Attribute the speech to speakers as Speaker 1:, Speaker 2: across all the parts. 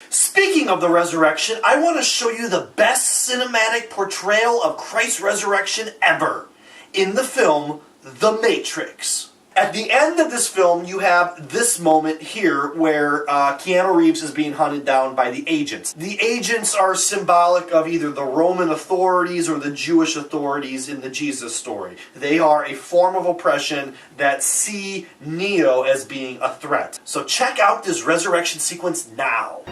Speaker 1: Speaking of the resurrection, I want to show you the best cinematic portrayal of Christ's resurrection ever in the film The Matrix. At the end of this film, you have this moment here where Keanu Reeves is being hunted down by the agents. The agents are symbolic of either the Roman authorities or the Jewish authorities in the Jesus story. They are a form of oppression that see Neo as being a threat. So check out this resurrection sequence now.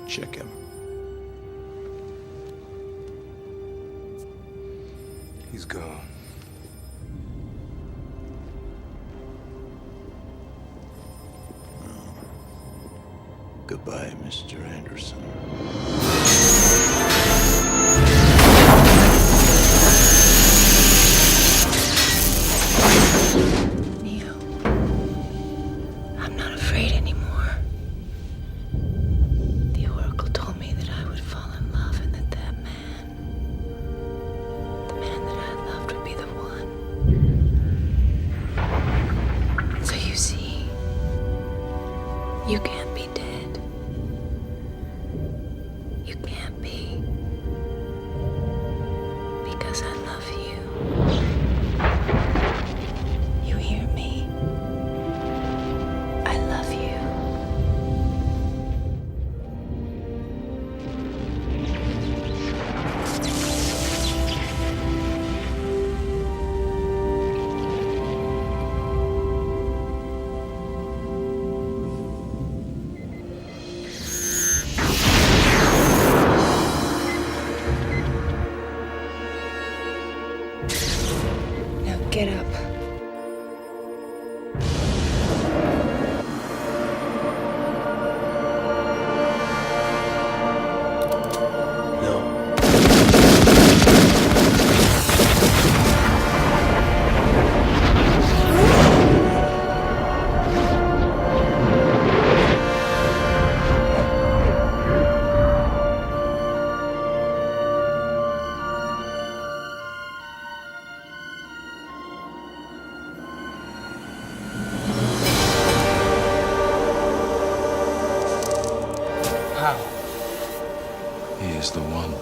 Speaker 2: Check him. He's gone.
Speaker 3: Well, goodbye, Mr. Anderson.
Speaker 4: Neo, I'm not afraid anymore. Told me that I would fall in love and that the man that I loved would be the one. So you see, you can't be dead. You can't be. Because I love you. You hear me? I love you. Get up.
Speaker 3: He is the one.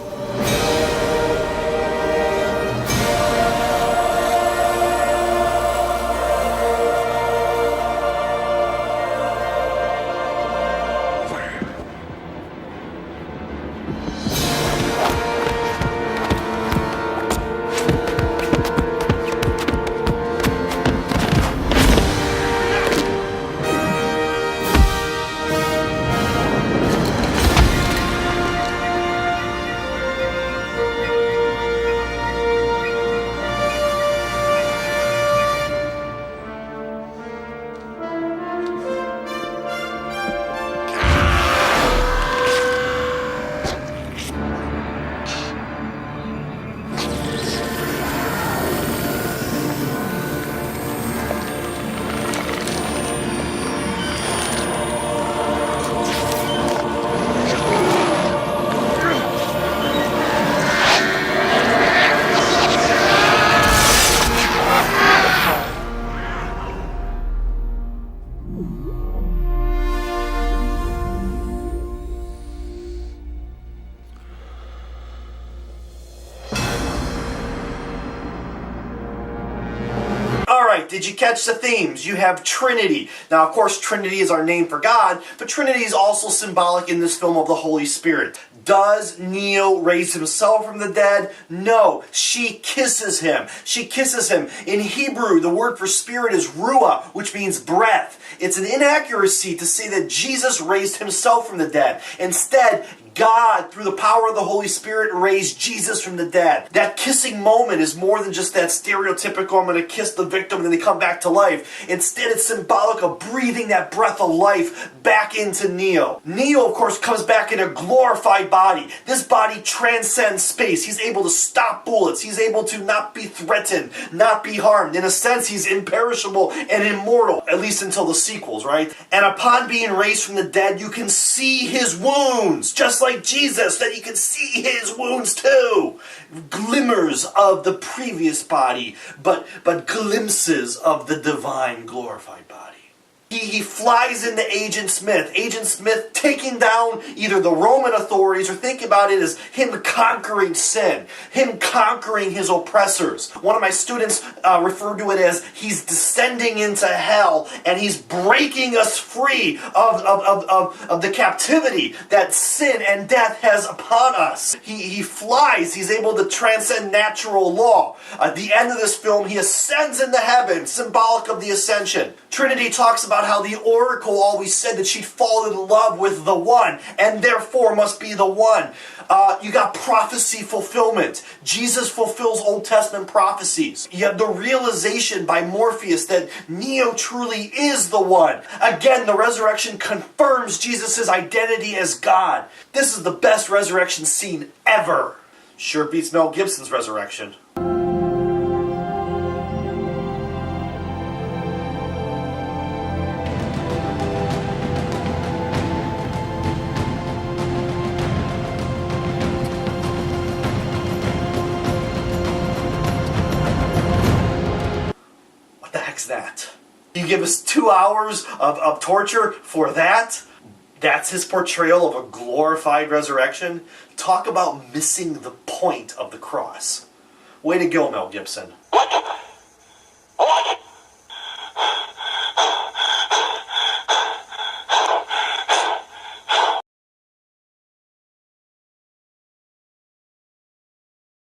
Speaker 1: did you catch the themes? You have Trinity. Now, of course, Trinity is our name for God, but Trinity is also symbolic in this film of the Holy Spirit. Does Neo raise himself from the dead? No. She kisses him. She kisses him. In Hebrew, the word for spirit is ruah, which means breath. It's an inaccuracy to say that Jesus raised himself from the dead. Instead, God, through the power of the Holy Spirit, raised Jesus from the dead. That kissing moment is more than just that stereotypical, I'm going to kiss the victim and then they come back to life. Instead, it's symbolic of breathing that breath of life back into Neo. Neo, of course, comes back in a glorified body. This body transcends space. He's able to stop bullets. He's able to not be threatened, not be harmed. In a sense, he's imperishable and immortal, at least until the sequels, right? And upon being raised from the dead, you can see his wounds, just like Jesus, that you can see his wounds too. Glimmers of the previous body, but glimpses of the divine glorified body. He flies into Agent Smith. Agent Smith taking down either the Roman authorities, or think about it as him conquering sin, him conquering his oppressors. One of my students referred to it as he's descending into hell and he's breaking us free of the captivity that sin and death has upon us. He flies. He's able to transcend natural law. At the end of this film, he ascends into heaven, symbolic of the ascension. Trinity talks about how the oracle always said that she'd fall in love with the one, and therefore must be the one. You got prophecy fulfillment. Jesus fulfills Old Testament prophecies. You have the realization by Morpheus that Neo truly is the one. Again, the resurrection confirms Jesus' identity as God. This is the best resurrection scene ever. Sure beats Mel Gibson's resurrection. That. You give us 2 hours of torture for that? That's his portrayal of a glorified resurrection? Talk about missing the point of the cross. Way to go, Mel Gibson.
Speaker 5: What